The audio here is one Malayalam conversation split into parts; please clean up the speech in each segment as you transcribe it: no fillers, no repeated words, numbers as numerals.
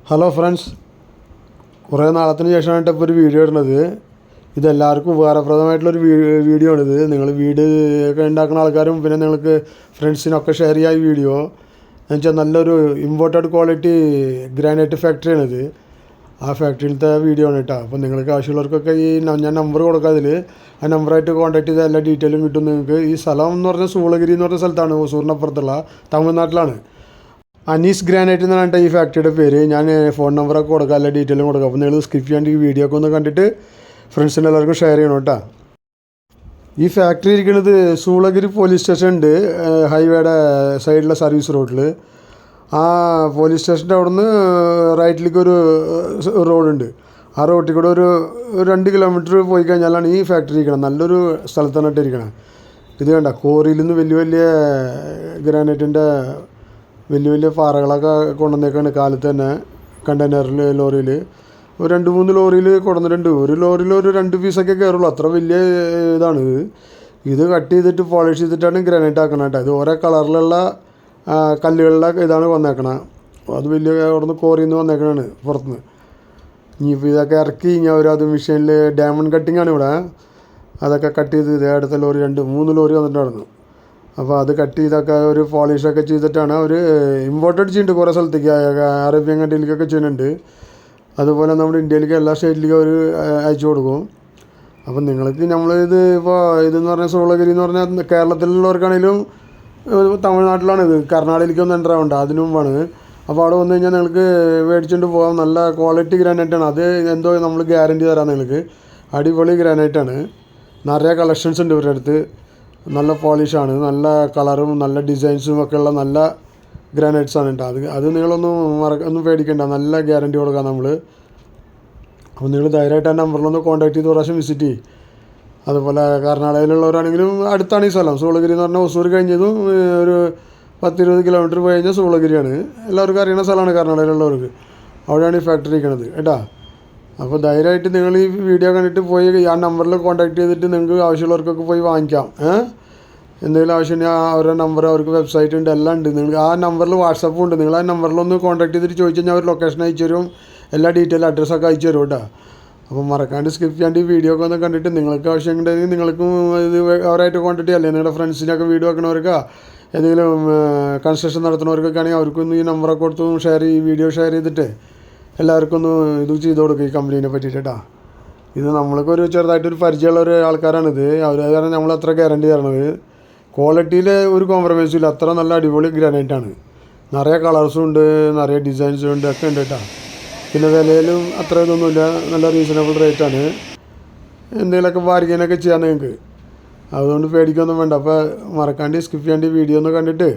ഹലോ ഫ്രണ്ട്സ്, കുറേ നാളത്തിന് ശേഷമാണ് ഇപ്പോൾ ഒരു വീഡിയോ ഇടുന്നത്. ഇതെല്ലാവർക്കും ഉപകാരപ്രദമായിട്ടുള്ളൊരു വീഡിയോ ആണിത്. നിങ്ങൾ വീട് ഒക്കെ ഉണ്ടാക്കുന്ന ആൾക്കാരും പിന്നെ നിങ്ങൾക്ക് ഫ്രണ്ട്സിനൊക്കെ ഷെയർ ചെയ്യുക ഈ വീഡിയോ. എന്നുവെച്ചാൽ നല്ലൊരു ഇമ്പോർട്ടഡ് ക്വാളിറ്റി ഗ്രാനൈറ്റ് ഫാക്ടറിയാണിത്. ആ ഫാക്ടറിയിലത്തെ വീഡിയോ ആണ് കേട്ടോ. അപ്പോൾ നിങ്ങൾക്ക് ആവശ്യമുള്ളവർക്കൊക്കെ ഞാൻ നമ്പർ കൊടുക്കാം. അതിൽ ആ നമ്പറായിട്ട് കോൺടാക്ട് ചെയ്താൽ എല്ലാ ഡീറ്റെയിലും കിട്ടും നിങ്ങൾക്ക്. ഈ സ്ഥലം എന്ന് പറഞ്ഞാൽ സൂളഗിരി എന്ന് പറഞ്ഞ സ്ഥലത്താണ്, ഒസൂറിനപ്പുറത്തുള്ള തമിഴ്നാട്ടിലാണ്. അനീസ് ഗ്രാനൈറ്റ് എന്ന് പറഞ്ഞിട്ട് ഈ ഫാക്ടറിയുടെ പേര്. ഞാൻ ഫോൺ നമ്പറൊക്കെ കൊടുക്കാം, എല്ലാ ഡീറ്റെയിലും കൊടുക്കാം. അപ്പോൾ നിങ്ങൾ സ്കിപ്പ് ചെയ്യാണ്ട് ഈ വീഡിയോ ഒക്കെ ഒന്ന് കണ്ടിട്ട് ഫ്രണ്ട്സിന് എല്ലാവർക്കും ഷെയർ ചെയ്യണം കേട്ടോ. ഈ ഫാക്ടറി ഇരിക്കുന്നത് സൂളഗിരി പോലീസ് സ്റ്റേഷൻ ഉണ്ട്, ഹൈവേയുടെ സൈഡിലെ സർവീസ് റോഡിൽ. ആ പോലീസ് സ്റ്റേഷൻ്റെ അവിടെ നിന്ന് റൈറ്റിലേക്ക് ഒരു റോഡുണ്ട്. ആ റോട്ടിൽ കൂടെ ഒരു 2 കിലോമീറ്റർ പോയി കഴിഞ്ഞാലാണ് ഈ ഫാക്ടറി ഇരിക്കണം. നല്ലൊരു സ്ഥലത്താണ് ഇട്ടിരിക്കണം. ഇത് കണ്ട, കോറിയിൽ നിന്ന് വലിയ വലിയ ഗ്രാനൈറ്റിൻ്റെ വലിയ പാറകളൊക്കെ കൊണ്ടുവന്നേക്കാണ് കാലത്ത് തന്നെ. കണ്ടെയ്നറിൽ ലോറിയിൽ ഒരു 2-3 ലോറിയിൽ കൊണ്ടുവന്നിട്ടുണ്ട്. ഒരു ലോറിയിൽ ഒരു 2 പീസൊക്കെ കയറുള്ളൂ, അത്ര വലിയ ഇതാണ് ഇത് കട്ട് ചെയ്തിട്ട് പോളിഷ് ചെയ്തിട്ടാണ് ഗ്രാനൈറ്റ് ആക്കണം കേട്ടോ. ഇത് ഓരോ കളറിലുള്ള കല്ലുകളുടെ ഇതാണ് വന്നേക്കണം. അത് വലിയ അവിടെ നിന്ന് കോറിയിൽ നിന്ന് വന്നേക്കണാണ് പുറത്തുനിന്ന്. ഇനിയിപ്പോൾ ഇതൊക്കെ ഇറക്കി കഴിഞ്ഞാൽ അവരത് മെഷീനിൽ ഡയമണ്ട് കട്ടിങ് ആണ് ഇവിടെ. അതൊക്കെ കട്ട് ചെയ്ത് ഇതേ അടുത്ത ലോറി 2-3 ലോറി വന്നിട്ടുണ്ടായിരുന്നു. അപ്പോൾ അത് കട്ട് ചെയ്തൊക്കെ ഒരു പോളിഷൊക്കെ ചെയ്തിട്ടാണ് അവർ ഇമ്പോർട്ടഡ് ചെയ്യുന്നുണ്ട് കുറേ സ്ഥലത്തേക്ക്. അറേബ്യൻ കൺട്രിയിലേക്കൊക്കെ ചെയ്യുന്നുണ്ട്. അതുപോലെ നമ്മുടെ ഇന്ത്യയിലേക്ക് എല്ലാ സ്റ്റേറ്റിലേക്കും അവർ അയച്ചു കൊടുക്കും. അപ്പം നിങ്ങൾക്ക് നമ്മളിത് ഇപ്പോൾ ഇതെന്ന് പറഞ്ഞാൽ സൂളഗിരി എന്ന് പറഞ്ഞാൽ കേരളത്തിലുള്ളവർക്കാണെങ്കിലും തമിഴ്നാട്ടിലാണിത്. കർണാടകയിലേക്കൊന്നും എൻ്റർ ആവണ്ട, അതിനു മുമ്പാണ്. അപ്പോൾ അവിടെ വന്നു കഴിഞ്ഞാൽ നിങ്ങൾക്ക് മേടിച്ചുകൊണ്ട് പോകാം. നല്ല ക്വാളിറ്റി ഗ്രാനൈറ്റാണ്. അത് എന്തോ നമ്മൾ ഗ്യാരൻറ്റി തരാം നിങ്ങൾക്ക്. അടിപൊളി ഗ്രാനൈറ്റാണ്. നിറയെ കളക്ഷൻസ് ഉണ്ട് ഇവരുടെ അടുത്ത്. നല്ല പോളിഷാണ്, നല്ല കളറും നല്ല ഡിസൈൻസും ഒക്കെ ഉള്ള നല്ല ഗ്രാനൈറ്റ്സാണ് കേട്ടോ. അത് നിങ്ങളൊന്നും പേടിക്കണ്ട, നല്ല ഗ്യാരൻറ്റി കൊടുക്കാം നമ്മൾ. അപ്പോൾ നിങ്ങൾ ധൈര്യമായിട്ട് ആ നമ്പറിലൊന്ന് കോൺടാക്ട് ചെയ്ത് പ്രാവശ്യം വിസിറ്റ് ചെയ്യും. അതുപോലെ കർണാടകയിലുള്ളവരാണെങ്കിലും അടുത്താണ് ഈ സ്ഥലം. സൂളഗിരി എന്ന് പറഞ്ഞാൽ ഒസൂർ കഴിഞ്ഞതും ഒരു 10-20 കിലോമീറ്റർ പോയി കഴിഞ്ഞാൽ സൂളഗിരിയാണ്. എല്ലാവർക്കും അറിയുന്ന സ്ഥലമാണ് കർണാടകയിലുള്ളവർക്ക്. അവിടെയാണ് ഈ ഫാക്ടറി ഇരിക്കുന്നത് കേട്ടോ. അപ്പോൾ ധൈര്യമായിട്ട് നിങ്ങൾ ഈ വീഡിയോ കണ്ടിട്ട് പോയി ആ നമ്പറിൽ കോൺടാക്ട് ചെയ്തിട്ട് നിങ്ങൾക്ക് ആവശ്യമുള്ളവർക്കൊക്കെ പോയി വാങ്ങിക്കാം. എന്തെങ്കിലും ആവശ്യമുണ്ടെങ്കിൽ അവരുടെ നമ്പർ, അവർക്ക് വെബ്സൈറ്റ് ഉണ്ട്, എല്ലാം ഉണ്ട്. നിങ്ങൾക്ക് ആ നമ്പറിൽ വാട്സപ്പും ഉണ്ട്. നിങ്ങൾ ആ നമ്പറിലൊന്ന് കോൺടാക്ട് ചെയ്തിട്ട് ചോദിച്ചു കഴിഞ്ഞാൽ അവർ ലൊക്കേഷൻ അയച്ചു തരും, എല്ലാ ഡീറ്റെയിൽ അഡ്രസ്സൊക്കെ അയച്ചു തരും കേട്ടോ. അപ്പോൾ മറക്കാണ്ട് സ്കിപ്പ് ചെയ്യാണ്ട് ഈ വീഡിയോ ഒക്കെ ഒന്ന് കണ്ടിട്ട് നിങ്ങൾക്ക് ആവശ്യമുണ്ടെങ്കിൽ നിങ്ങൾക്കും ഇത് അവരായിട്ട് കോൺടാക്ട് ചെയ്യാം. അല്ലെങ്കിൽ നിങ്ങളുടെ ഫ്രണ്ട്സിനൊക്കെ വീഡിയോ വെക്കണവർക്കോ ഏതെങ്കിലും കൺസ്ട്രക്ഷൻ നടത്തുന്നവർക്കൊക്കെ ആണെങ്കിൽ അവർക്കൊന്ന് ഈ നമ്പറൊക്കെ കൊടുത്ത് ഈ വീഡിയോ ഷെയർ ചെയ്തിട്ട് എല്ലാവർക്കും ഒന്ന് ഇത് ചെയ്ത് കൊടുക്കുക ഈ കമ്പനീനെ പറ്റിയിട്ട് കേട്ടോ. ഇത് നമ്മൾക്കൊരു ചെറുതായിട്ടൊരു പരിചയമുള്ള ഒരു ആൾക്കാരാണിത്. അവർ കാരണം നമ്മൾ അത്ര ഗ്യാരണ്ടി തരണത്. ക്വാളിറ്റിയിൽ ഒരു കോംപ്രമൈസും ഇല്ല. അത്ര നല്ല അടിപൊളി ഗ്രാനൈറ്റാണ്. നിറയെ കളേഴ്സും ഉണ്ട്, നിറയെ ഡിസൈൻസും ഉണ്ട്, ഒക്കെ ഉണ്ട് കേട്ടോ. പിന്നെ വിലയിലും അത്ര ഇതൊന്നുമില്ല, നല്ല റീസണബിൾ റേറ്റാണ്. എന്തെങ്കിലുമൊക്കെ ബാർഗെയിനൊക്കെ ചെയ്യാൻ നിങ്ങൾക്ക്, അതുകൊണ്ട് പേടിക്കൊന്നും വേണ്ട. അപ്പോൾ മറക്കാണ്ട് സ്കിപ്പ് ചെയ്യാണ്ട് വീഡിയോ ഒന്ന് കണ്ടിട്ട്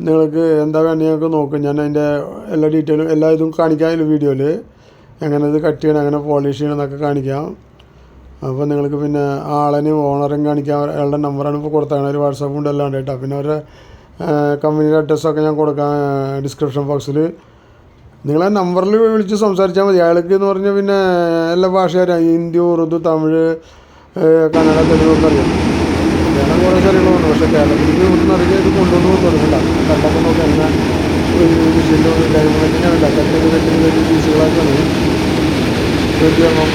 നിങ്ങൾക്ക് എന്താ വേണ്ടി ഞങ്ങൾക്ക് നോക്കും. ഞാൻ അതിൻ്റെ എല്ലാ ഡീറ്റെയിലും എല്ലാ ഇതും കാണിക്കാം വീഡിയോയിൽ. എങ്ങനെ ഇത് കട്ട് ചെയ്യണം, എങ്ങനെ പോളിഷ് ചെയ്യണം എന്നൊക്കെ കാണിക്കാം. അപ്പോൾ നിങ്ങൾക്ക് പിന്നെ ആളെയും ഓണറും കാണിക്കാം. അയാളുടെ നമ്പറാണ് ഇപ്പോൾ കൊടുത്തേക്കണം. ഒരു വാട്സാപ്പ് ഉണ്ട്, എല്ലാം ഉണ്ട് കേട്ടോ. പിന്നെ അവരുടെ കമ്പനിയുടെ അഡ്രസ്സൊക്കെ ഞാൻ കൊടുക്കാം ഡിസ്ക്രിപ്ഷൻ ബോക്സിൽ. നിങ്ങളെ നമ്പറിൽ വിളിച്ച് സംസാരിച്ചാൽ മതി. അയാൾക്ക് എന്ന് പറഞ്ഞാൽ പിന്നെ എല്ലാ ഭാഷകാരും ഹിന്ദി, ഉറുദു, തമിഴ്, കന്നഡ, തെലുങ്കൊക്കെ അറിയാം. വേണം കുറേ കാര്യങ്ങളുണ്ട്. പക്ഷേ കേരളത്തിലേക്ക് ഇവിടുന്ന് അറിയാൻ ഇത് കൊണ്ടുവന്ന് തുടങ്ങില്ല. കണ്ടപ്പോൾ നോക്കി എങ്ങനെ വിഷയത്തിൻ്റെ കാര്യങ്ങളൊക്കെ വേണ്ട. കെട്ടി പീസുകളൊക്കെയാണ്. 20mm,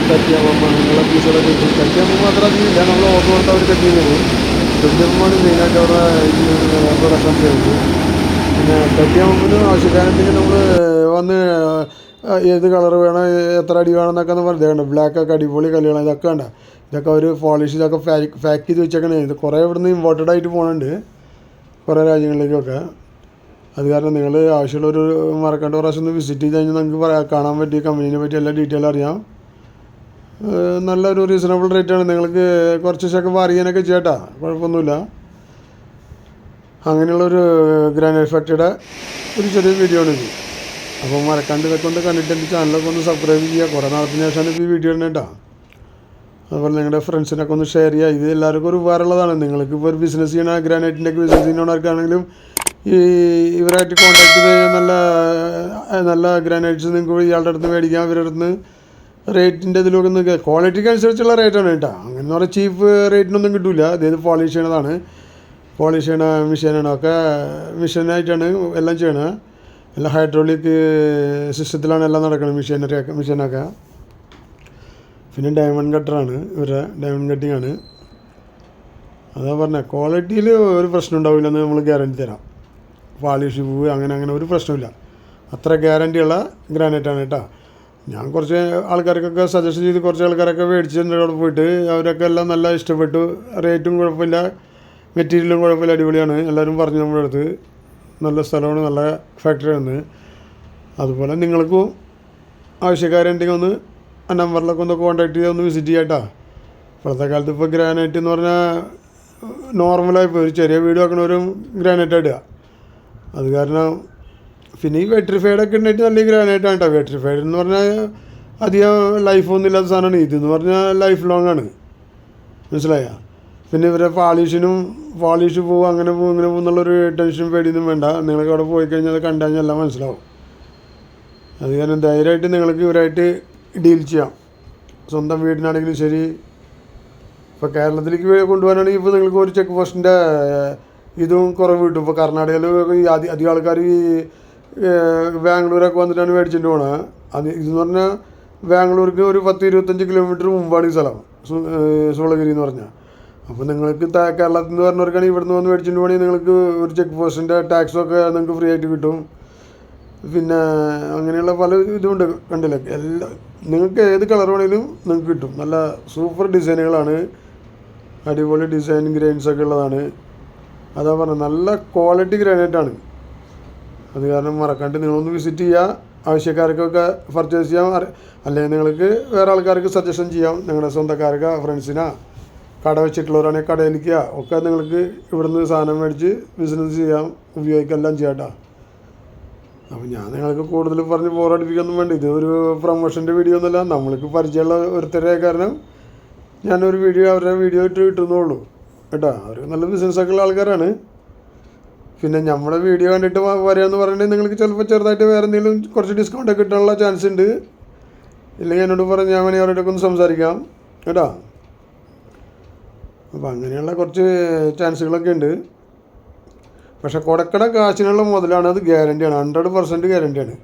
30mm അങ്ങനെയുള്ള പീസുകളൊക്കെ കിട്ടും. 30mm മാത്രം അധികമില്ല, നമ്മൾ ഓർഡർ കൊടുത്താൽ അവർ കട്ട് ചെയ്യുന്നത്. 20mm മെയിനായിട്ട് അവിടെ പ്രൊഡക്ഷൻ ചെയ്യുന്നത്. പിന്നെ 30mm ആവശ്യക്കാരുണ്ടെങ്കിൽ നമ്മൾ വന്ന് ഏത് കളർ വേണം, എത്ര അടി വേണം എന്നൊക്കെ ഒന്ന് പറഞ്ഞിട്ടുണ്ട്. ബ്ലാക്കൊക്കെ അടിപൊളി കല്ലുകളാണ്. ഇതൊക്കെ വേണ്ട, ഇതൊക്കെ ഒരു പോളിഷ് ഇതൊക്കെ പാക്ക് ചെയ്ത് വെച്ചേക്കണേ. ഇത് കുറേ ഇവിടുന്ന് ഇമ്പോർട്ടഡ് ആയിട്ട് പോകുന്നുണ്ട് കുറേ രാജ്യങ്ങളിലേക്കൊക്കെ. അത് കാരണം നിങ്ങൾ ആവശ്യമുള്ളൊരു മറക്കേണ്ട പ്രാവശ്യം ഒന്ന് വിസിറ്റ് ചെയ്ത് കഴിഞ്ഞാൽ നിങ്ങൾക്ക് കാണാൻ പറ്റിയ കമ്പനീനെ പറ്റി എല്ലാ ഡീറ്റെയിൽ അറിയാം. നല്ലൊരു റീസണബിൾ റേറ്റാണ്. നിങ്ങൾക്ക് കുറച്ച് ശേഷം അറിയാനൊക്കെ ചെയ്യട്ടാ, കുഴപ്പമൊന്നുമില്ല. അങ്ങനെയുള്ളൊരു ഗ്രാനൈറ്റ് ഫാക്ടറിയുടെ ഒരു ചെറിയ വീഡിയോ ആണ് ഇത്. അപ്പോൾ മറക്കാണ്ട് ഇതൊക്കെ ഒന്ന് കണ്ടിട്ട് എൻ്റെ ചാനലൊക്കെ ഒന്ന് സബ്സ്ക്രൈബ് ചെയ്യുക. കുറേ നാളത്തിന് ശേഷമാണ് ഇപ്പോൾ ഈ വീഡിയോ തന്നെ കേട്ടോ. അതുപോലെ നിങ്ങളുടെ ഫ്രണ്ട്സിനൊക്കെ ഒന്ന് ഷെയർ ചെയ്യുക. ഇത് എല്ലാവർക്കും ഒരു ഉപകാരമുള്ളതാണ്. നിങ്ങൾക്കിപ്പോൾ ഒരു ബിസിനസ് ചെയ്യണ ഗ്രാനൈറ്റിൻ്റെ ബിസിനസ് ചെയ്യുന്നവർക്കാണെങ്കിലും ഇവരായിട്ട് കോൺടാക്ട് ചെയ്ത് കഴിഞ്ഞാൽ നല്ല ഗ്രാനൈറ്റ്സ് നിങ്ങൾക്ക് ഇയാളുടെ അടുത്ത് മേടിക്കാം. ഇവരുടെ അടുത്ത് റേറ്റിൻ്റെ ഇതിലൊക്കെ ഒന്ന് ക്വാളിറ്റിക്ക് അനുസരിച്ചുള്ള റേറ്റാണ് കേട്ടോ. അങ്ങനെ എന്ന് പറഞ്ഞാൽ ചീപ്പ് റേറ്റിനൊന്നും കിട്ടില്ല. അതായത് പോളിഷ് ചെയ്യണതാണ്, പോളിഷ് ചെയ്യണ മെഷീനാണ്. ഒക്കെ മെഷീനായിട്ടാണ് എല്ലാം ചെയ്യണത്. എല്ലാം ഹൈഡ്രോളിക് സിസ്റ്റത്തിലാണ് എല്ലാം നടക്കുന്നത്, മെഷീനൊക്കെ. പിന്നെ ഡയമണ്ട് കട്ടറാണ് ഇവരുടെ, ഡയമണ്ട് കട്ടിങ് ആണ്. അതാ പറഞ്ഞത്, ക്വാളിറ്റിയിൽ ഒരു പ്രശ്നം ഉണ്ടാവില്ലെന്ന് നമ്മൾ ഗ്യാരണ്ടി തരാം. പാളിഷ് പോവുക അങ്ങനെ ഒരു പ്രശ്നമില്ല. അത്ര ഗ്യാരണ്ടിയുള്ള ഗ്രാനൈറ്റാണ് കേട്ടോ. ഞാൻ കുറച്ച് ആൾക്കാർക്കൊക്കെ സജസ്റ്റ് ചെയ്ത് കുറച്ച് ആൾക്കാരൊക്കെ മേടിച്ചിട്ടുണ്ട് അവിടെ പോയിട്ട്. അവരൊക്കെ എല്ലാം നല്ല ഇഷ്ടപ്പെട്ടു. റേറ്റും കുഴപ്പമില്ല, മെറ്റീരിയലും കുഴപ്പമില്ല, അടിപൊളിയാണ്. എല്ലാവരും പറഞ്ഞു നമ്മുടെ അടുത്ത് നല്ല സ്ഥലമാണ്, നല്ല ഫാക്ടറിയാണ്. അതുപോലെ നിങ്ങൾക്കും ആവശ്യക്കാരുണ്ടെങ്കിൽ ഒന്ന് ആ നമ്പറിലൊക്കെ ഒന്ന് കോൺടാക്ട് ചെയ്ത് ഒന്ന് വിസിറ്റ് ചെയ്യാം കേട്ടോ. ഇപ്പോഴത്തെ കാലത്ത് ഇപ്പോൾ ഗ്രാനൈറ്റ് എന്ന് പറഞ്ഞാൽ നോർമലായിപ്പോൾ ഒരു ചെറിയ വീട് വെക്കണവരും ഗ്രാനൈറ്റ് ഇടുക. അത് കാരണം പിന്നെ ഈ വെട്രിഫൈഡൊക്കെ ഉണ്ടായിട്ട് നല്ല ഗ്രാനൈറ്റാണ് കേട്ടോ. വെട്രിഫൈഡ് എന്ന് പറഞ്ഞാൽ അധികം ലൈഫൊന്നും ഇല്ലാത്ത സാധനമാണ്. ഇതെന്ന് പറഞ്ഞാൽ ലൈഫ് ലോങ് ആണ്, മനസ്സിലായ. പിന്നെ ഇവരെ പാളിഷ് പോവും, അങ്ങനെ പോകും ഇങ്ങനെ പോകും എന്നുള്ളൊരു ടെൻഷൻ പേടിയൊന്നും വേണ്ട. നിങ്ങൾക്ക് അവിടെ പോയി കഴിഞ്ഞാൽ അത് കണ്ടു കഴിഞ്ഞാൽ എല്ലാം മനസ്സിലാവും. അത് കാരണം ധൈര്യമായിട്ട് നിങ്ങൾക്ക് ഇവരായിട്ട് ഡീൽ ചെയ്യാം. സ്വന്തം വീടിനാണെങ്കിലും ശരി. ഇപ്പോൾ കേരളത്തിലേക്ക് കൊണ്ടുപോകാനാണെങ്കിൽ ഇപ്പോൾ നിങ്ങൾക്ക് ഒരു ചെക്ക് പോസ്റ്റിൻ്റെ ഇതും കുറവ് കിട്ടും. ഇപ്പോൾ കർണാടകയിൽ അധികം ആൾക്കാർ ഈ ബാംഗ്ലൂരൊക്കെ വന്നിട്ടാണ് മേടിച്ചിട്ട് പോകണത്. ഇതെന്ന് പറഞ്ഞാൽ ബാംഗ്ലൂർക്ക് ഒരു 10-25 കിലോമീറ്റർ മുമ്പാണ് ഈ സ്ഥലം, സൂളഗിരി എന്ന് പറഞ്ഞാൽ. അപ്പോൾ നിങ്ങൾക്ക് കേരളത്തിൽ നിന്ന് പറഞ്ഞവർക്കാണെങ്കിൽ ഇവിടുന്ന് വന്ന് മേടിച്ചിട്ട് പോകണമെങ്കിൽ നിങ്ങൾക്ക് ഒരു ചെക്ക് പോസ്റ്റിൻ്റെ ടാക്സൊക്കെ നിങ്ങൾക്ക് ഫ്രീ ആയിട്ട് കിട്ടും. പിന്നെ അങ്ങനെയുള്ള പല ഇതുമുണ്ട്, കണ്ടില്ലേ. നിങ്ങൾക്ക് ഏത് കളർ വേണമെങ്കിലും നിങ്ങൾക്ക് കിട്ടും. നല്ല സൂപ്പർ ഡിസൈനുകളാണ്, അടിപൊളി ഡിസൈൻ ഗ്രെയിൻസൊക്കെ ഉള്ളതാണ്. അതാ പറഞ്ഞത്, നല്ല ക്വാളിറ്റി ഗ്രാനൈറ്റാണ്. അത് കാരണം മറക്കാണ്ട് നിങ്ങളൊന്ന് വിസിറ്റ് ചെയ്യുക. ആവശ്യക്കാർക്കൊക്കെ പർച്ചേസ് ചെയ്യാം. അല്ലെങ്കിൽ നിങ്ങൾക്ക് വേറെ ആൾക്കാർക്ക് സജഷൻ ചെയ്യാം. നിങ്ങളുടെ സ്വന്തക്കാർക്ക്, ഫ്രണ്ട്സിനാ, കട വെച്ചിട്ടുള്ളവരാണെങ്കിൽ കടയിലേക്ക് ഒക്കെ നിങ്ങൾക്ക് ഇവിടുന്ന് സാധനം മേടിച്ച് ബിസിനസ് ചെയ്യാം, ഉപയോഗിക്കാം, എല്ലാം ചെയ്യാം കേട്ടോ. അപ്പോൾ ഞാൻ നിങ്ങൾക്ക് കൂടുതൽ പറഞ്ഞ് ബോറടിപ്പിക്കൊന്നും വേണ്ട. ഇത് ഒരു പ്രൊമോഷൻ്റെ വീഡിയോ ഒന്നുമല്ല. നമ്മൾക്ക് പരിചയമുള്ള ഒരുത്തരെ കാരണം ഞാനൊരു അവരുടെ വീഡിയോ ഇട്ടുന്നുള്ളൂ കേട്ടോ. അവർ നല്ല ബിസിനസ്സൊക്കെ ഉള്ള ആൾക്കാരാണ്. പിന്നെ നമ്മുടെ വീഡിയോ കണ്ടിട്ട് വരികയെന്ന് പറഞ്ഞിട്ടുണ്ടെങ്കിൽ നിങ്ങൾക്ക് ചിലപ്പോൾ ചെറുതായിട്ട് വേറെ എന്തെങ്കിലും കുറച്ച് ഡിസ്കൗണ്ടൊക്കെ കിട്ടാനുള്ള ചാൻസ് ഉണ്ട്. ഇല്ലെങ്കിൽ എന്നോട് പറഞ്ഞ് ഞാൻ വേണമെങ്കിൽ അവരോടൊക്കെ ഒന്ന് സംസാരിക്കാം കേട്ടോ. അപ്പോൾ അങ്ങനെയുള്ള കുറച്ച് ചാൻസുകളൊക്കെ ഉണ്ട്. പക്ഷേ കൊടുക്കണ കാശിനുള്ള മുതലാണ്, അത് ഗ്യാരണ്ടിയാണ്, 100% ഗ്യാരണ്ടിയാണ്.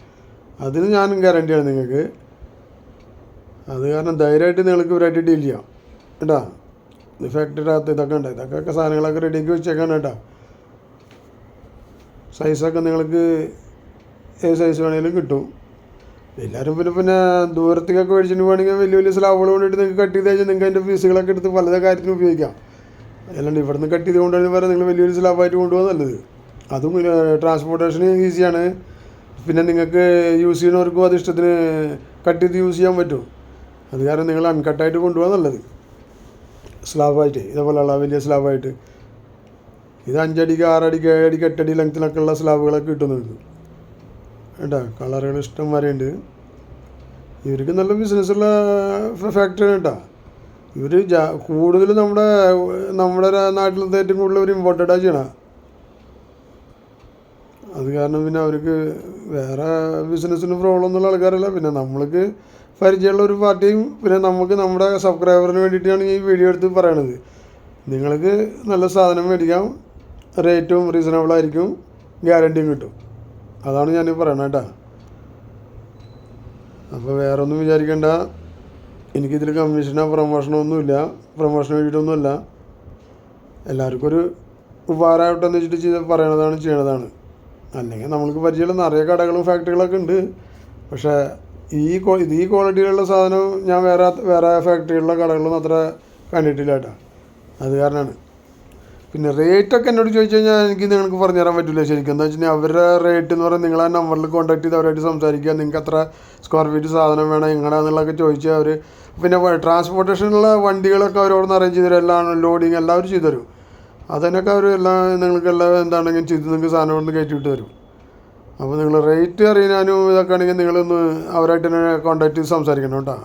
അതിന് ഞാനും ഗ്യാരണ്ടിയാണ് നിങ്ങൾക്ക്. അത് കാരണം ധൈര്യമായിട്ട് നിങ്ങൾക്ക് ഇവരായിട്ട് ഡീൽ ചെയ്യാം കേട്ടോ. ഇത് ഫാക്ടറിയുടെ ഇതൊക്കെ ഉണ്ട്, ഇതൊക്കെ സാധനങ്ങളൊക്കെ റെഡിയാക്കി വെച്ചേക്കാണ് കേട്ടോ. സൈസൊക്കെ നിങ്ങൾക്ക് ഏത് സൈസ് വേണമെങ്കിലും കിട്ടും. എല്ലാവരും പിന്നെ ദൂരത്തേക്കൊക്കെ മേടിച്ചിട്ട് പോകണമെങ്കിൽ വലിയ സ്ലാബുകൾ കൊണ്ടിട്ട് നിങ്ങൾക്ക് കട്ട് ചെയ്ത് കഴിഞ്ഞാൽ നിങ്ങൾക്ക് അതിൻ്റെ പീസുകളൊക്കെ എടുത്ത് പല കാര്യത്തിനും ഉപയോഗിക്കാം. അല്ലാണ്ട് ഇവിടുന്ന് കട്ട് ചെയ്ത് കൊണ്ടുവരുന്ന വരെ നിങ്ങൾ വലിയൊരു സ്ലാബായിട്ട് കൊണ്ടുപോകാൻ നല്ലത്. അതും ട്രാൻസ്പോർട്ടേഷന് ഈസിയാണ്. പിന്നെ നിങ്ങൾക്ക് യൂസ് ചെയ്യുന്നവർക്കും അത് ഇഷ്ടത്തിന് കട്ട് ചെയ്ത് യൂസ് ചെയ്യാൻ പറ്റും. അത് കാരണം നിങ്ങൾ അൺകട്ടായിട്ട് കൊണ്ടുപോകാൻ നല്ലത്, സ്ലാബായിട്ട്. ഇതേപോലെയുള്ള വലിയ സ്ലാബായിട്ട്. ഇത് 5 അടിക്ക് 6 അടിക്ക് 7 അടിക്ക് 8 അടി ലെങ്ത്തിലൊക്കെ ഉള്ള സ്ലാബുകളൊക്കെ കിട്ടും നിങ്ങൾക്ക് കേട്ടോ. കളറുകൾ ഇഷ്ടം വരെയുണ്ട്. ഇവർക്ക് നല്ല ബിസിനസ്സുള്ള ഫാക്ടറിയാണ് കേട്ടോ. ഇവർ കൂടുതൽ നമ്മുടെ നാട്ടിലത്തെ ഏറ്റവും കൂടുതൽ ഒരു ഇമ്പോർട്ടൻ്റാണ് ചെയ്യണം. അത് കാരണം പിന്നെ അവർക്ക് വേറെ ബിസിനസ്സിന് പ്രോബ്ലം ഒന്നുള്ള ആൾക്കാരല്ല. പിന്നെ നമ്മൾക്ക് പരിചയമുള്ള ഒരു പാർട്ടിയും പിന്നെ നമുക്ക് നമ്മുടെ സബ്സ്ക്രൈബറിന് വേണ്ടിയിട്ടാണ് ഈ വീഡിയോ എടുത്ത് പറയണത്. നിങ്ങൾക്ക് നല്ല സാധനം മേടിക്കാം, റേറ്റും റീസണബിളായിരിക്കും, ഗ്യാരണ്ടിയും കിട്ടും. അതാണ് ഞാൻ പറയണത് കേട്ടോ. അപ്പോൾ വേറെ ഒന്നും വിചാരിക്കേണ്ട. എനിക്കിതിൽ കമ്മീഷനോ പ്രൊമോഷനോ ഒന്നുമില്ല, പ്രൊമോഷന് വേണ്ടിയിട്ടൊന്നുമല്ല. എല്ലാവർക്കും ഒരു ഉപകാരമായിട്ടെന്ന് വെച്ചിട്ട് ചെയ്യണതാണ്. അല്ലെങ്കിൽ നമ്മൾക്ക് പരിചയമുള്ള നിറയെ കടകളും ഫാക്ടറികളൊക്കെ ഉണ്ട്. പക്ഷേ ഈ ക്വാളിറ്റിയിലുള്ള സാധനം ഞാൻ വേറെ ഫാക്ടറികളിലെ കടകളൊന്നും അത്ര കണ്ടിട്ടില്ല കേട്ടോ. അത് കാരണമാണ്. പിന്നെ റേറ്റൊക്കെ എന്നോട് ചോദിച്ചു കഴിഞ്ഞാൽ നിങ്ങൾക്ക് പറഞ്ഞു തരാൻ പറ്റില്ല ശരിക്കും. എന്താ വെച്ച് കഴിഞ്ഞാൽ അവരുടെ റേറ്റ് എന്ന് പറയുന്നത് നിങ്ങൾ ആ നമ്പറിൽ കോൺടാക്ട് ചെയ്ത് അവരായിട്ട് സംസാരിക്കുക. നിങ്ങൾക്ക് എത്ര സ്ക്വയർ ഫീറ്റ് സാധനം വേണം എങ്ങനെയാണെന്നുള്ളതൊക്കെ ചോദിച്ചാൽ അവർ പിന്നെ ട്രാൻസ്പോർട്ടേഷനുള്ള വണ്ടികളൊക്കെ അവരോട് അറേഞ്ച് ചെയ്ത് തരും. എല്ലാം ലോഡിങ് എല്ലാവരും ചെയ്തു തരും. അതിനൊക്കെ അവർ നിങ്ങൾക്കെല്ലാം എന്താണെങ്കിലും ചെയ്ത് നിങ്ങൾക്ക് സാധനം കൊണ്ട് കയറ്റി വിട്ട് തരും. അപ്പോൾ നിങ്ങൾ റേറ്റ് അറിയാനും ഇതൊക്കെ ആണെങ്കിൽ നിങ്ങളൊന്ന് അവരായിട്ട് തന്നെ കോൺടാക്ട് ചെയ്ത് സംസാരിക്കണം കേട്ടോ.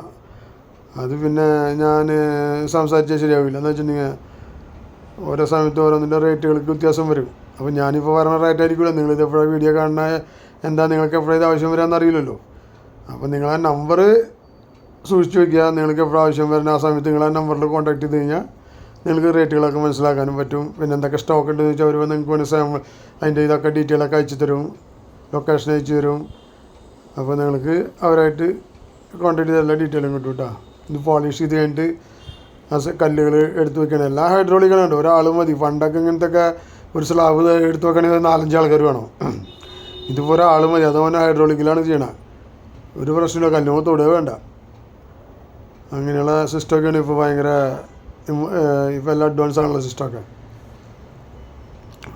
അത് പിന്നെ ഞാൻ സംസാരിച്ചാൽ ശരിയാവില്ല. എന്ന് വെച്ചിട്ടുണ്ടെങ്കിൽ ഓരോ സമയത്ത് ഓരോന്നിൻ്റെ റേറ്റുകൾക്ക് വ്യത്യാസം വരും. അപ്പോൾ ഞാനിപ്പോൾ പറഞ്ഞ റേറ്റ് ആയിരിക്കുമല്ലോ നിങ്ങളിത് എപ്പോഴാണ് വീഡിയോ കാണുന്ന, എന്താ നിങ്ങൾക്ക് എപ്പോഴും ഇത് ആവശ്യം വരാമെന്ന് അറിയില്ലല്ലോ. അപ്പോൾ നിങ്ങൾ ആ നമ്പർ സൂക്ഷിച്ച് വയ്ക്കുക. നിങ്ങൾക്ക് എപ്പോഴും ആവശ്യം വരുന്ന ആ സമയത്ത് നിങ്ങൾ ആ നമ്പറിൽ കോൺടാക്ട് ചെയ്ത് കഴിഞ്ഞാൽ നിങ്ങൾക്ക് റേറ്റുകളൊക്കെ മനസ്സിലാക്കാനും പറ്റും. പിന്നെ എന്തൊക്കെ സ്റ്റോക്ക് ഉണ്ടെന്ന് വെച്ചാൽ അവർ നിങ്ങൾക്ക് വേണ്ടി അതിൻ്റെ ഇതൊക്കെ ഡീറ്റെയിലൊക്കെ അയച്ചു തരും. ലൊക്കേഷൻ അയച്ചു തരും. അപ്പോൾ നിങ്ങൾക്ക് അവരായിട്ട് കോൺടാക്ട് ചെയ്ത് എല്ലാ ഡീറ്റെയിലും കിട്ടും കേട്ടോ. ഇത് പോളിഷ് ചെയ്ത് കഴിഞ്ഞിട്ട് കല്ലുകൾ എടുത്ത് വെക്കണം. എല്ലാ ഹൈഡ്രോളിക്കുകളുണ്ട്, ഒരാൾ മതി. പണ്ടൊക്കെ ഇങ്ങനത്തെ ഒരു സ്ലാബ് എടുത്ത് വെക്കണമെങ്കിൽ 4-5 ആൾക്കാർ വേണം. ഇതിപ്പോൾ ഒരാൾ മതി. അതുപോലെ ഹൈഡ്രോളിക്കിലാണ് ചെയ്യണത്. ഒരു പ്രശ്നമില്ല, കല്ലുമ്പോൾ തൊടുക വേണ്ട. അങ്ങനെയുള്ള സിസ്റ്റമൊക്കെയാണ് ഇപ്പോൾ ഭയങ്കര ഇപ്പോൾ എല്ലാം അഡ്വാൻസ് ആണുള്ള സിസ്റ്റമൊക്കെ.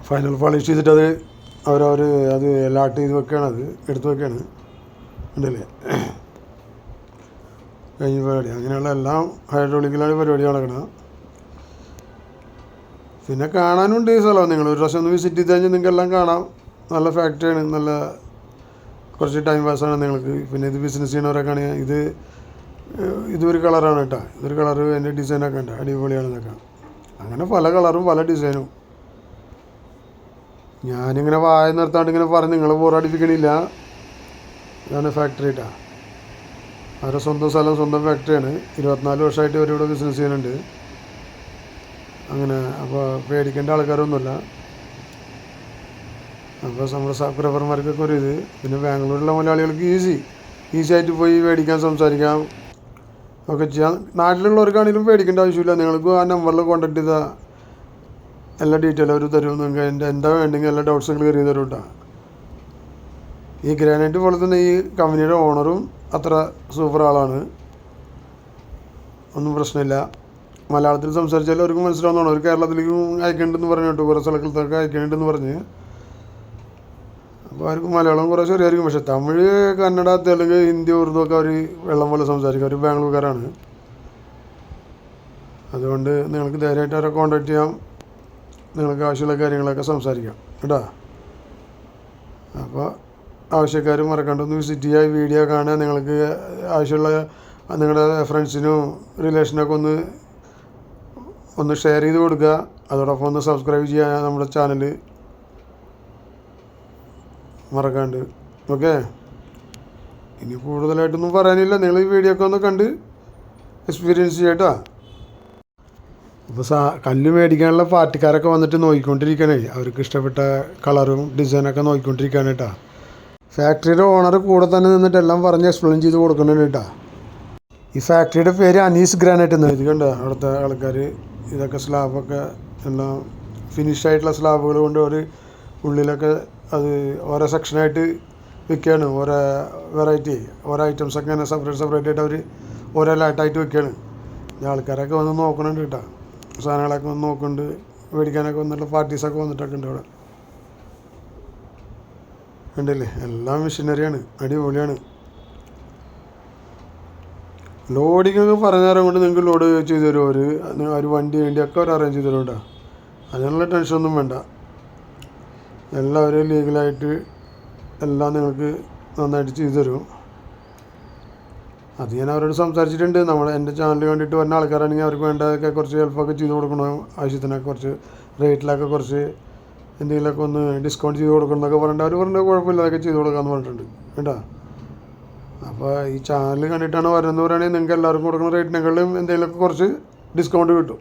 ഫൈനൽ പോളിഷ് ചെയ്തിട്ട് അത് ലാട്ട് ചെയ്ത് വെക്കുകയാണ്, അത് എടുത്ത് വെക്കുകയാണ്. ഉണ്ടല്ലേ കഴിഞ്ഞ പരിപാടി. അങ്ങനെയുള്ള എല്ലാം ഹൈഡ്രോളിക്കിലാണ് പരിപാടി നടക്കുന്നത്. പിന്നെ കാണാനുണ്ട് ഈ സ്ഥലം. നിങ്ങൾ ഒരു പ്രാവശ്യം ഒന്ന് വിസിറ്റ് ചെയ്ത് കഴിഞ്ഞാൽ നിങ്ങൾക്ക് എല്ലാം കാണാം. നല്ല ഫാക്ടറിയാണ്, നല്ല കുറച്ച് ടൈം പാസ്സാണ് നിങ്ങൾക്ക്. പിന്നെ ഇത് ബിസിനസ് ചെയ്യണവരൊക്കെ ആണെങ്കിൽ ഇതൊരു കളറാണ് കേട്ടോ. ഇതൊരു കളറ്, അതിൻ്റെ ഡിസൈനൊക്കെ ഉണ്ട്, അടിപൊളിയാണ് ഇതൊക്കെ. അങ്ങനെ പല കളറും പല ഡിസൈനും. ഞാനിങ്ങനെ വായ നിർത്താണ്ട് ഇങ്ങനെ പറഞ്ഞ് നിങ്ങൾ ബോറടിപ്പിക്കണില്ല. ഇതാണ് ഫാക്ടറി കേട്ടോ. അവരുടെ സ്വന്തം സ്ഥലം, സ്വന്തം ഫാക്ടറിയാണ്. 24 വർഷമായിട്ട് അവരിവിടെ ബിസിനസ് ചെയ്യുന്നുണ്ട്. അങ്ങനെ അപ്പോൾ പേടിക്കേണ്ട ആൾക്കാരൊന്നുമില്ല. അപ്പോൾ നമ്മുടെ സബ്സ്ക്രൈബർമാർക്കൊക്കെ ഒരു ഇത്. പിന്നെ ബാംഗ്ലൂരിലുള്ള മലയാളികൾക്ക് ഈസി ആയിട്ട് പോയി മേടിക്കാൻ, സംസാരിക്കാം ഒക്കെ ചെയ്യാം. നാട്ടിലുള്ളവർക്കാണെങ്കിലും പേടിക്കേണ്ട ആവശ്യമില്ല. നിങ്ങൾക്ക് ആ നമ്പറിൽ കോൺടാക്ട് ചെയ്താൽ എല്ലാ ഡീറ്റെയിലും അവർ തരും. നിങ്ങൾക്ക് എന്താ വേണ്ടെങ്കിൽ എല്ലാ ഡൗട്ട്സും ക്ലിയർ ചെയ്ത് തരും കേട്ടോ. ഈ ഗ്രാനൈറ്റ് പോലെ തന്നെ ഈ കമ്പനിയുടെ ഓണറും അത്ര സൂപ്പർ ആളാണ്, ഒന്നും പ്രശ്നമില്ല. മലയാളത്തിൽ സംസാരിച്ചാൽ അവർക്ക് മനസ്സിലാവുന്നതാണ്. അവർ കേരളത്തിലേക്കും അയക്കേണ്ടെന്ന് പറഞ്ഞു കേട്ടോ, കുറേ സ്ഥലത്തൊക്കെ അയക്കേണ്ടെന്ന് പറഞ്ഞ്. അപ്പോൾ അവർക്ക് മലയാളം കുറേ ശരിയായിരിക്കും. പക്ഷേ തമിഴ്, കന്നഡ, തെലുങ്ക്, ഹിന്ദി, ഉറുദു ഒക്കെ അവർ വെള്ളം പോലെ സംസാരിക്കും. അവർ ബാംഗ്ലൂർക്കാരാണ്. അതുകൊണ്ട് നിങ്ങൾക്ക് ധൈര്യമായിട്ട് അവരെ കോൺടാക്ട് ചെയ്യാം. നിങ്ങൾക്ക് ആവശ്യമുള്ള കാര്യങ്ങളൊക്കെ സംസാരിക്കാം കേട്ടോ. അപ്പോൾ ആവശ്യക്കാർ മറക്കണ്ടൊന്ന് വിസിറ്റ് ചെയ്യുക, വീഡിയോ കാണുക. നിങ്ങൾക്ക് ആവശ്യമുള്ള നിങ്ങളുടെ ഫ്രണ്ട്സിനും റിലേഷനൊക്കെ ഒന്ന് ഷെയർ ചെയ്ത് കൊടുക്കുക. അതോടൊപ്പം ഒന്ന് സബ്സ്ക്രൈബ് ചെയ്യുക നമ്മുടെ ചാനൽ മറക്കാണ്ട്. ഓക്കെ, ഇനി കൂടുതലായിട്ടൊന്നും പറയാനില്ല. നിങ്ങൾ ഈ വീഡിയോ ഒക്കെ ഒന്ന് കണ്ട് എക്സ്പീരിയൻസ് ചെയ്യട്ടോ. അപ്പോൾ കല്ല് മേടിക്കാനുള്ള പാർട്ടിക്കാരൊക്കെ വന്നിട്ട് നോക്കിക്കൊണ്ടിരിക്കണേ. അവർക്ക് ഇഷ്ടപ്പെട്ട കളറും ഡിസൈനൊക്കെ നോക്കിക്കൊണ്ടിരിക്കുകയാണ് കേട്ടോ. ഫാക്ടറിയുടെ ഓണർ കൂടെ തന്നെ നിന്നിട്ട് എല്ലാം പറഞ്ഞ് എക്സ്പ്ലെയിൻ ചെയ്ത് കൊടുക്കുന്നുണ്ട് കേട്ടോ. ഈ ഫാക്ടറിയുടെ പേര് അനീസ് ഗ്രാനൈറ്റ് എന്ന്. ഇത് കണ്ടോ അവിടുത്തെ ആൾക്കാർ ഇതൊക്കെ സ്ലാബൊക്കെ എല്ലാം ഫിനിഷ് ആയിട്ടുള്ള സ്ലാബുകൾ കൊണ്ട് ഒരു ഉള്ളിലൊക്കെ അത് ഓരോ സെക്ഷനായിട്ട് വിൽക്കുകയാണ്. ഓരോ വെറൈറ്റി, ഓരോ ഐറ്റംസൊക്കെ ഇങ്ങനെ സെപ്പറേറ്റ് ആയിട്ട് അവർ ഓരോ ലാട്ടായിട്ട് വിൽക്കുകയാണ്. ആൾക്കാരൊക്കെ വന്ന് നോക്കണുണ്ട് കേട്ടോ. സാധനങ്ങളൊക്കെ വന്ന് നോക്കുന്നുണ്ട്. മേടിക്കാനൊക്കെ വന്നിട്ടുള്ള പാർട്ടീസൊക്കെ വന്നിട്ടൊക്കെ ഉണ്ട് അവിടെ. ഉണ്ടല്ലേ, എല്ലാം മെഷീനറിയാണ്, അടിപൊളിയാണ്. ലോഡിങ് ഒക്കെ പറഞ്ഞ നേരം കൊണ്ട് നിങ്ങൾക്ക് ലോഡ് ചെയ്ത് തരും. ഒരു വണ്ടിയൊക്കെ അവർ അറേഞ്ച് ചെയ്ത് തരും കേട്ടോ. അതിനുള്ള ടെൻഷനൊന്നും വേണ്ട. എല്ലാവരും ലീഗലായിട്ട് എല്ലാം നിങ്ങൾക്ക് നന്നായിട്ട് ചെയ്തു തരും. അത് ഞാൻ അവരോട് സംസാരിച്ചിട്ടുണ്ട്. എൻ്റെ ചാനൽ കണ്ടിട്ട് വരുന്ന ആൾക്കാരാണെങ്കിൽ അവർക്ക് വേണ്ടതൊക്കെ കുറച്ച് ഹെൽപ്പൊക്കെ ചെയ്ത് കൊടുക്കണം. ആവശ്യത്തിനൊക്കെ കുറച്ച് റേറ്റിലൊക്കെ കുറച്ച് എന്തെങ്കിലുമൊക്കെ ഒന്ന് ഡിസ്കൗണ്ട് ചെയ്ത് കൊടുക്കണം എന്നൊക്കെ പറഞ്ഞിട്ട് അവർ പറഞ്ഞാൽ കുഴപ്പമില്ല, അതൊക്കെ ചെയ്ത് കൊടുക്കാമെന്ന് പറഞ്ഞിട്ടുണ്ട് കേട്ടോ. അപ്പോൾ ഈ ചാനൽ കണ്ടിട്ടാണ് വരുന്നത് പറയുകയാണെങ്കിൽ നിങ്ങൾക്ക് എല്ലാവർക്കും കൊടുക്കുന്ന റേറ്റിനെക്കാളും എന്തെങ്കിലുമൊക്കെ കുറച്ച് ഡിസ്കൗണ്ട് കിട്ടും.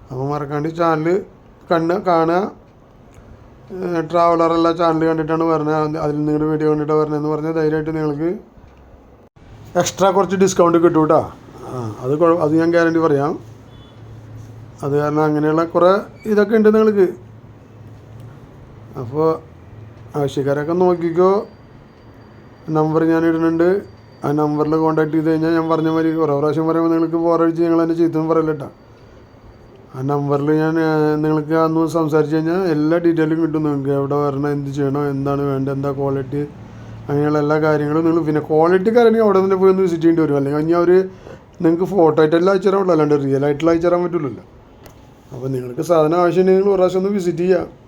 അപ്പോൾ മറക്കാണ്ട് ചാനൽ കാണുക. ട്രാവലറെല്ലാം ചാനൽ കണ്ടിട്ടാണ് വരുന്നത്, അതിൽ നിങ്ങളുടെ വീഡിയോ കണ്ടിട്ടാണ് വരുന്നതെന്ന് പറഞ്ഞാൽ ധൈര്യമായിട്ട് നിങ്ങൾക്ക് എക്സ്ട്രാ കുറച്ച് ഡിസ്കൗണ്ട് കിട്ടും കേട്ടോ. അത് ഞാൻ ഗ്യാരണ്ടി പറയാം. അത് കാരണം അങ്ങനെയുള്ള കുറേ ഇതൊക്കെ ഉണ്ട് നിങ്ങൾക്ക്. അപ്പോൾ ആവശ്യക്കാരൊക്കെ നോക്കിക്കോ. നമ്പർ ഞാൻ ഇടുന്നുണ്ട്. ആ നമ്പറിൽ കോൺടാക്ട് ചെയ്ത് കഴിഞ്ഞാൽ ഞാൻ പറഞ്ഞ മാതിരി കുറേ പ്രാവശ്യം പറയുമ്പോൾ നിങ്ങൾക്ക് ബോറടിച്ച് നിങ്ങൾ എന്നെ ചീത്തൊന്നും പറയില്ല കേട്ടോ. ആ നമ്പറിൽ നിങ്ങൾക്ക് അന്ന് സംസാരിച്ച് കഴിഞ്ഞാൽ എല്ലാ ഡീറ്റെയിലും കിട്ടും. നിങ്ങൾക്ക് എവിടെ വരണം, എന്ത് ചെയ്യണം, എന്താണ് വേണ്ടത്, എന്താ ക്വാളിറ്റി, അങ്ങനെയുള്ള എല്ലാ കാര്യങ്ങളും നിങ്ങൾ. പിന്നെ ക്വാളിറ്റിക്കാരാണെങ്കിൽ അവിടെ തന്നെ പോയി ഒന്ന് വിസിറ്റ് ചെയ്യേണ്ടി വരും. അല്ലെങ്കിൽ കഴിഞ്ഞാൽ അവർ നിങ്ങൾക്ക് ഫോട്ടോ ആയിട്ടെല്ലാം അയച്ചു തരാൻ പറ്റില്ല, അല്ലാണ്ട് റിയൽ ആയിട്ടുള്ള അയച്ചു തരാൻ പറ്റില്ലല്ലോ. അപ്പോൾ നിങ്ങൾക്ക് സാധനം ആവശ്യമുണ്ടെങ്കിൽ നിങ്ങൾ ഒരു പ്രാവശ്യം ഒന്ന് വിസിറ്റ് ചെയ്യുക.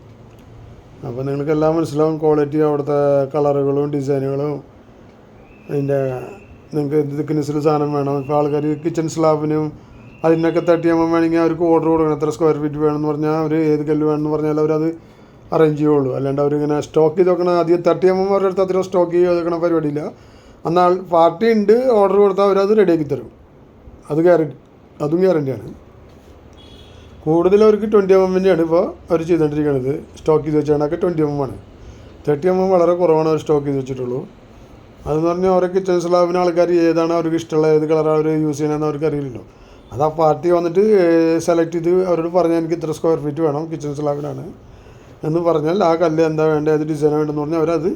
അപ്പോൾ നിങ്ങൾക്ക് എല്ലാം മനസ്സിലാവും. ക്വാളിറ്റി, അവിടുത്തെ കളറുകളും ഡിസൈനുകളും, അതിൻ്റെ നിങ്ങൾക്ക് എന്ത് തിക്നെസ്സിൽ സാധനം വേണം. ഇപ്പോൾ ആൾക്കാർ കിച്ചൺ സ്ലാബിനും അതിനൊക്കെ 30 mm വേണമെങ്കിൽ അവർക്ക് ഓർഡർ കൊടുക്കണം. എത്ര സ്ക്വയർ ഫീറ്റ് വേണമെന്ന് പറഞ്ഞാൽ അവർ ഏത് കല്ല് വേണമെന്ന് പറഞ്ഞാൽ അവരത് അറേഞ്ച് ചെയ്യുള്ളൂ. അല്ലാണ്ട് അവരിങ്ങനെ സ്റ്റോക്ക് ചെയ്ത് വെക്കണം. ആദ്യം 30 mm അവരുടെ അടുത്ത് അത്രയും സ്റ്റോക്ക് ചെയ്ത് വെക്കണ പരിപാടിയില്ല. എന്നാൽ പാർട്ടി ഉണ്ട്, ഓർഡർ കൊടുത്താൽ അവരത് റെഡിയാക്കി തരും. അതും ഗ്യാരണ്ടിയാണ്. കൂടുതൽ അവർക്ക് 20 mm ഇപ്പോൾ അവർ ചെയ്തുകൊണ്ടിരിക്കുന്നത്. സ്റ്റോക്ക് ചെയ്ത് വെച്ചാണൊക്കെ 20 mm ആണ്. 30 വളരെ കുറവാണ് അവർ സ്റ്റോക്ക് ചെയ്ത് വെച്ചിട്ടുള്ളൂ. അതെന്ന് പറഞ്ഞാൽ ഓരോ കിച്ചൺ സ്ലാബിന് ആൾക്കാർ ഏതാണ് അവർക്ക് ഇഷ്ടമുള്ള ഏത് കളറാണ് അവർ യൂസ് ചെയ്യണമെന്ന് അവർക്ക് അറിയില്ലല്ലോ. അത് ആ പാർട്ടി വന്നിട്ട് സെലക്ട് ചെയ്ത് അവരോട് പറഞ്ഞാൽ എനിക്ക് ഇത്ര സ്ക്വയർ ഫീറ്റ് വേണം കിച്ചൺ സ്ലാബിനാണ് എന്ന് പറഞ്ഞാൽ ആ കല്ല് എന്താ വേണ്ടത് ഏത് ഡിസൈനാണ് വേണ്ടതെന്ന് പറഞ്ഞാൽ അവരത്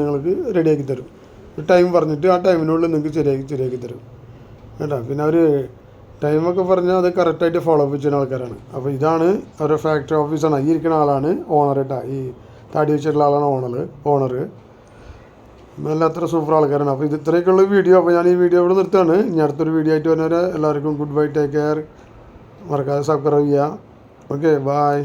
നിങ്ങൾക്ക് റെഡിയാക്കി തരും. ഒരു ടൈം പറഞ്ഞിട്ട് ആ ടൈമിനുള്ളിൽ നിങ്ങൾക്ക് ശരിയാക്കി തരും കേട്ടോ. പിന്നെ അവർ ടൈമൊക്കെ പറഞ്ഞാൽ അത് കറക്റ്റായിട്ട് ഫോളോ അപ്പ് ചെയ്യുന്ന ആൾക്കാരാണ്. അപ്പോൾ ഇതാണ് അവരുടെ ഫാക്ടറി ഓഫീസാണ്. ഈ ഇരിക്കുന്ന ആളാണ് ഓണർ കേട്ടോ. ഈ താടി വെച്ചിട്ടുള്ള ആളാണ് ഓണർ. നല്ല അത്ര സൂപ്പർ ആൾക്കാരാണ്. അപ്പോൾ ഇത് ഇത്രയൊക്കെയുള്ള വീഡിയോ. അപ്പോൾ ഞാൻ ഈ വീഡിയോ ഇവിടെ നിർത്തുകയാണ്. ഇനി അടുത്തൊരു വീഡിയോ ആയിട്ട് വരുന്നവരെ എല്ലാവർക്കും ഗുഡ് ബൈ, ടേക്ക് കെയർ. മറക്കാതെ സബ്സ്ക്രൈബ് ചെയ്യുക. Okay, by.